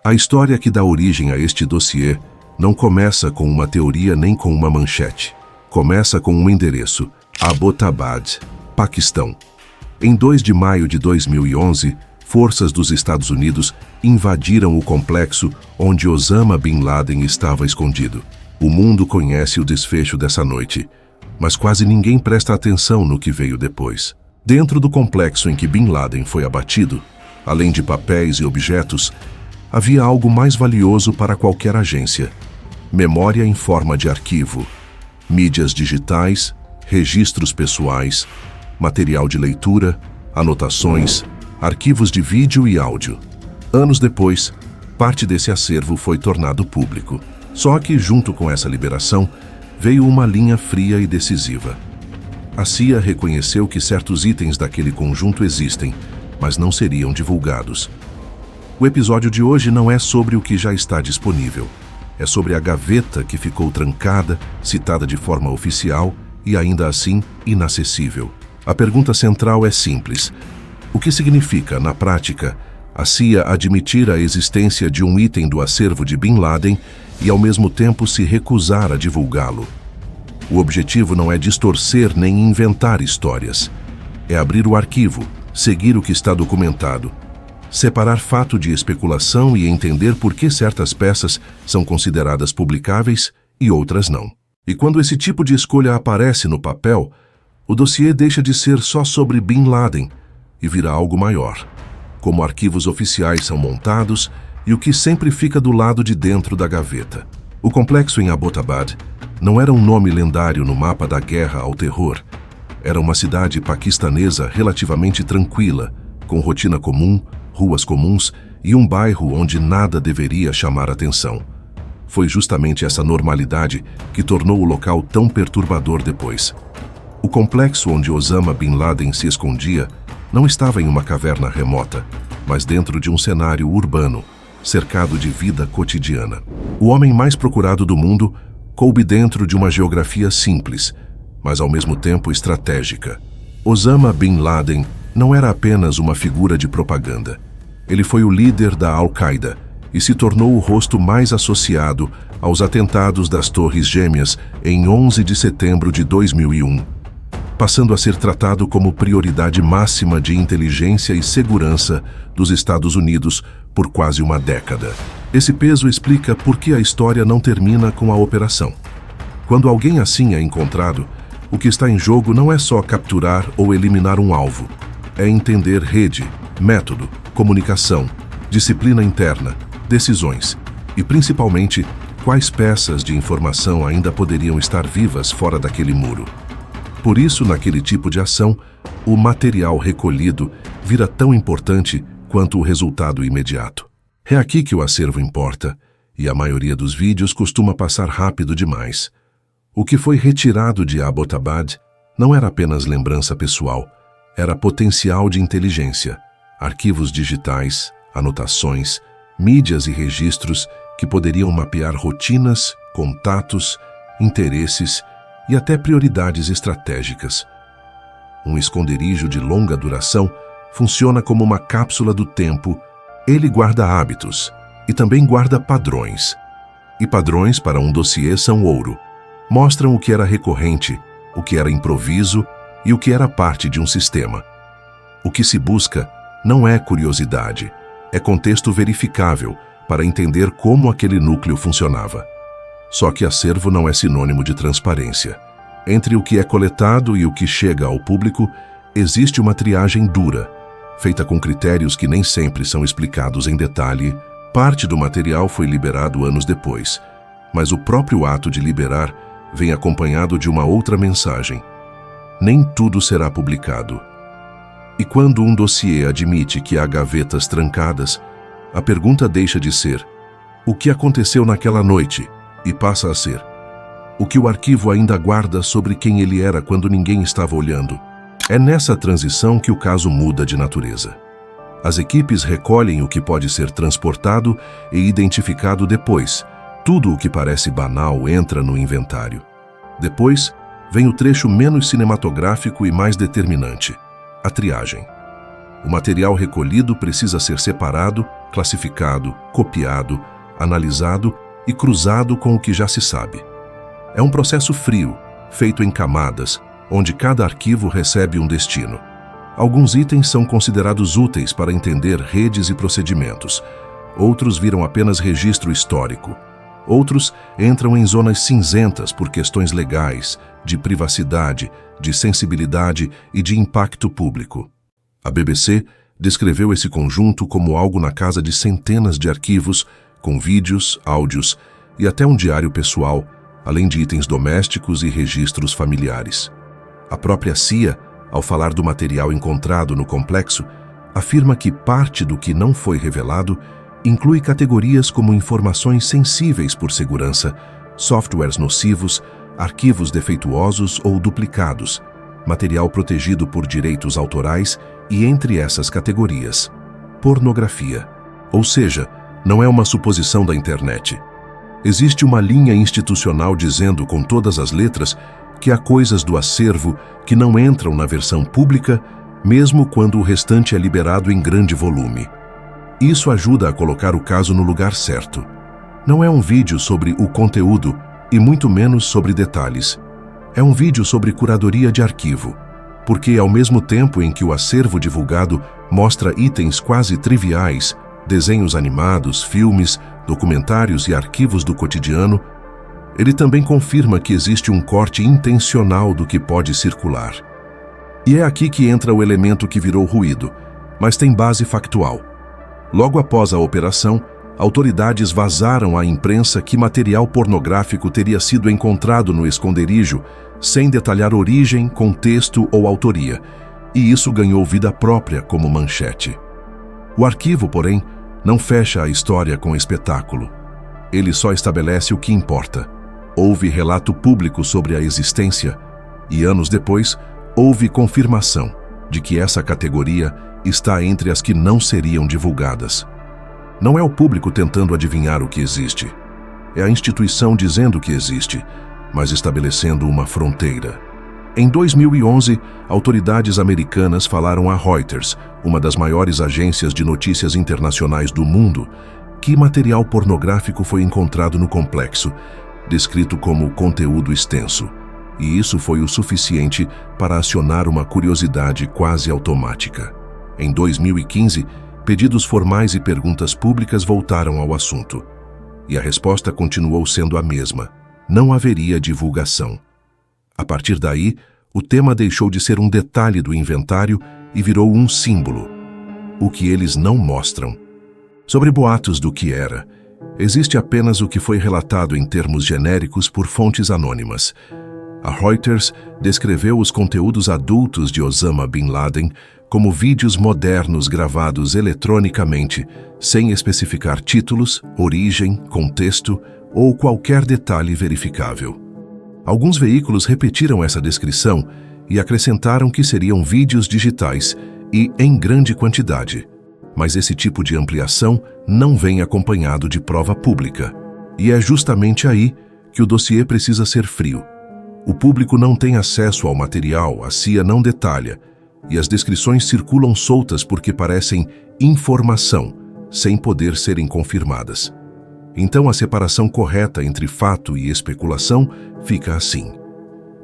A história que dá origem a este dossiê não começa com uma teoria nem com uma manchete. Começa com um endereço: Abbottabad, Paquistão. Em 2 de maio de 2011, forças dos Estados Unidos invadiram o complexo onde Osama Bin Laden estava escondido. O mundo conhece o desfecho dessa noite, mas quase ninguém presta atenção no que veio depois. Dentro do complexo em que Bin Laden foi abatido, além de papéis e objetos, havia algo mais valioso para qualquer agência: memória em forma de arquivo, mídias digitais, registros pessoais, material de leitura, anotações, arquivos de vídeo e áudio. Anos depois, parte desse acervo foi tornado público. Só que, junto com essa liberação, veio uma linha fria e decisiva. A CIA reconheceu que certos itens daquele conjunto existem, mas não seriam divulgados. O episódio de hoje não é sobre o que já está disponível. É sobre a gaveta que ficou trancada, citada de forma oficial e ainda assim inacessível. A pergunta central é simples: o que significa, na prática, a CIA admitir a existência de um item do acervo de Bin Laden e, ao mesmo tempo, se recusar a divulgá-lo? O objetivo não é distorcer nem inventar histórias. É abrir o arquivo, seguir o que está documentado, separar fato de especulação e entender por que certas peças são consideradas publicáveis e outras não. E quando esse tipo de escolha aparece no papel, o dossiê deixa de ser só sobre Bin Laden e vira algo maior. Como arquivos oficiais são montados e o que sempre fica do lado de dentro da gaveta. O complexo em Abbottabad não era um nome lendário no mapa da guerra ao terror. Era uma cidade paquistanesa relativamente tranquila, com rotina comum, ruas comuns e um bairro onde nada deveria chamar atenção. Foi justamente essa normalidade que tornou o local tão perturbador depois. O complexo onde Osama Bin Laden se escondia não estava em uma caverna remota, mas dentro de um cenário urbano, cercado de vida cotidiana. O homem mais procurado do mundo coube dentro de uma geografia simples, mas ao mesmo tempo estratégica. Osama Bin Laden não era apenas uma figura de propaganda. Ele foi o líder da Al-Qaeda e se tornou o rosto mais associado aos atentados das Torres Gêmeas em 11 de setembro de 2001, passando a ser tratado como prioridade máxima de inteligência e segurança dos Estados Unidos por quase uma década. Esse peso explica por que a história não termina com a operação. Quando alguém assim é encontrado, o que está em jogo não é só capturar ou eliminar um alvo. É entender rede, método, comunicação, disciplina interna, decisões e, principalmente, quais peças de informação ainda poderiam estar vivas fora daquele muro. Por isso, naquele tipo de ação, o material recolhido vira tão importante quanto o resultado imediato. É aqui que o acervo importa, e a maioria dos vídeos costuma passar rápido demais. O que foi retirado de Abbottabad não era apenas lembrança pessoal, era potencial de inteligência, arquivos digitais, anotações, mídias e registros que poderiam mapear rotinas, contatos, interesses e até prioridades estratégicas. Um esconderijo de longa duração funciona como uma cápsula do tempo. Ele guarda hábitos e também guarda padrões. E padrões para um dossiê são ouro. Mostram o que era recorrente, o que era improviso e o que era parte de um sistema. O que se busca não é curiosidade, é contexto verificável para entender como aquele núcleo funcionava. Só que acervo não é sinônimo de transparência. Entre o que é coletado e o que chega ao público, existe uma triagem dura, feita com critérios que nem sempre são explicados em detalhe. Parte do material foi liberado anos depois, mas o próprio ato de liberar vem acompanhado de uma outra mensagem: nem tudo será publicado. E quando um dossiê admite que há gavetas trancadas, a pergunta deixa de ser: o que aconteceu naquela noite? E passa a ser: o que o arquivo ainda guarda sobre quem ele era quando ninguém estava olhando? É nessa transição que o caso muda de natureza. As equipes recolhem o que pode ser transportado e identificado depois. Tudo o que parece banal entra no inventário. Depois, vem o trecho menos cinematográfico e mais determinante: a triagem. O material recolhido precisa ser separado, classificado, copiado, analisado e cruzado com o que já se sabe. É um processo frio, feito em camadas, onde cada arquivo recebe um destino. Alguns itens são considerados úteis para entender redes e procedimentos. Outros viram apenas registro histórico. Outros entram em zonas cinzentas por questões legais, de privacidade, de sensibilidade e de impacto público. A BBC descreveu esse conjunto como algo na casa de centenas de arquivos, com vídeos, áudios e até um diário pessoal, além de itens domésticos e registros familiares. A própria CIA, ao falar do material encontrado no complexo, afirma que parte do que não foi revelado inclui categorias como informações sensíveis por segurança, softwares nocivos, arquivos defeituosos ou duplicados, material protegido por direitos autorais e, entre essas categorias, pornografia. Ou seja, não é uma suposição da internet. Existe uma linha institucional dizendo com todas as letras que há coisas do acervo que não entram na versão pública, mesmo quando o restante é liberado em grande volume. Isso ajuda a colocar o caso no lugar certo. Não é um vídeo sobre o conteúdo e muito menos sobre detalhes. É um vídeo sobre curadoria de arquivo, porque ao mesmo tempo em que o acervo divulgado mostra itens quase triviais, desenhos animados, filmes, documentários e arquivos do cotidiano, ele também confirma que existe um corte intencional do que pode circular. E é aqui que entra o elemento que virou ruído, mas tem base factual. Logo após a operação, autoridades vazaram à imprensa que material pornográfico teria sido encontrado no esconderijo, sem detalhar origem, contexto ou autoria, e isso ganhou vida própria como manchete. O arquivo, porém, não fecha a história com espetáculo. Ele só estabelece o que importa. Houve relato público sobre a existência e, anos depois, houve confirmação de que essa categoria está entre as que não seriam divulgadas. Não é o público tentando adivinhar o que existe. É a instituição dizendo que existe, mas estabelecendo uma fronteira. Em 2011, autoridades americanas falaram a Reuters, uma das maiores agências de notícias internacionais do mundo, que material pornográfico foi encontrado no complexo, descrito como conteúdo extenso. E isso foi o suficiente para acionar uma curiosidade quase automática. Em 2015, pedidos formais e perguntas públicas voltaram ao assunto. E a resposta continuou sendo a mesma: não haveria divulgação. A partir daí, o tema deixou de ser um detalhe do inventário e virou um símbolo. O que eles não mostram. Sobre boatos do que era, existe apenas o que foi relatado em termos genéricos por fontes anônimas. A Reuters descreveu os conteúdos adultos de Osama Bin Laden como vídeos modernos gravados eletronicamente, sem especificar títulos, origem, contexto ou qualquer detalhe verificável. Alguns veículos repetiram essa descrição e acrescentaram que seriam vídeos digitais e em grande quantidade. Mas esse tipo de ampliação não vem acompanhado de prova pública. E é justamente aí que o dossiê precisa ser frio. O público não tem acesso ao material, a CIA não detalha, e as descrições circulam soltas porque parecem informação, sem poder serem confirmadas. Então a separação correta entre fato e especulação fica assim.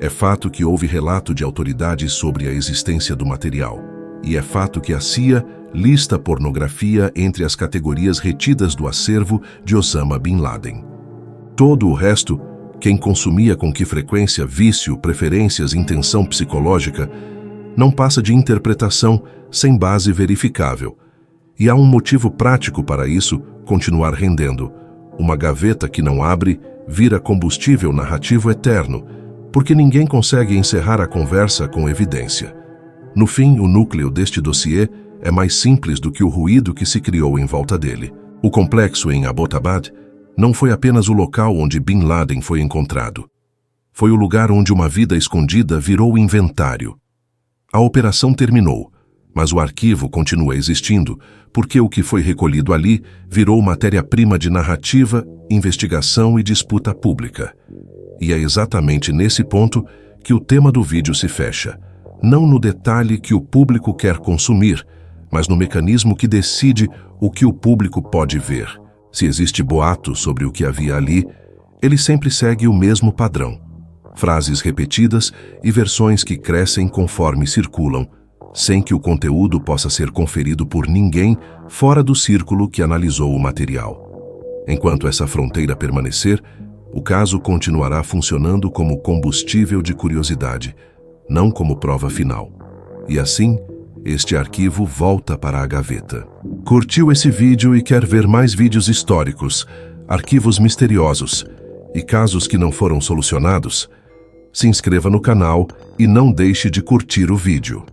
É fato que houve relato de autoridades sobre a existência do material, e é fato que a CIA lista pornografia entre as categorias retidas do acervo de Osama Bin Laden. Todo o resto, quem consumia com que frequência, vício, preferências, intenção psicológica, não passa de interpretação sem base verificável. E há um motivo prático para isso continuar rendendo. Uma gaveta que não abre vira combustível narrativo eterno, porque ninguém consegue encerrar a conversa com evidência. No fim, o núcleo deste dossiê é mais simples do que o ruído que se criou em volta dele. O complexo em Abbottabad não foi apenas o local onde Bin Laden foi encontrado. Foi o lugar onde uma vida escondida virou inventário. A operação terminou, mas o arquivo continua existindo, porque o que foi recolhido ali virou matéria-prima de narrativa, investigação e disputa pública. E é exatamente nesse ponto que o tema do vídeo se fecha, não no detalhe que o público quer consumir, mas no mecanismo que decide o que o público pode ver. Se existe boato sobre o que havia ali, ele sempre segue o mesmo padrão. Frases repetidas e versões que crescem conforme circulam, sem que o conteúdo possa ser conferido por ninguém fora do círculo que analisou o material. Enquanto essa fronteira permanecer, o caso continuará funcionando como combustível de curiosidade, não como prova final. E assim, este arquivo volta para a gaveta. Curtiu esse vídeo e quer ver mais vídeos históricos, arquivos misteriosos e casos que não foram solucionados? Se inscreva no canal e não deixe de curtir o vídeo.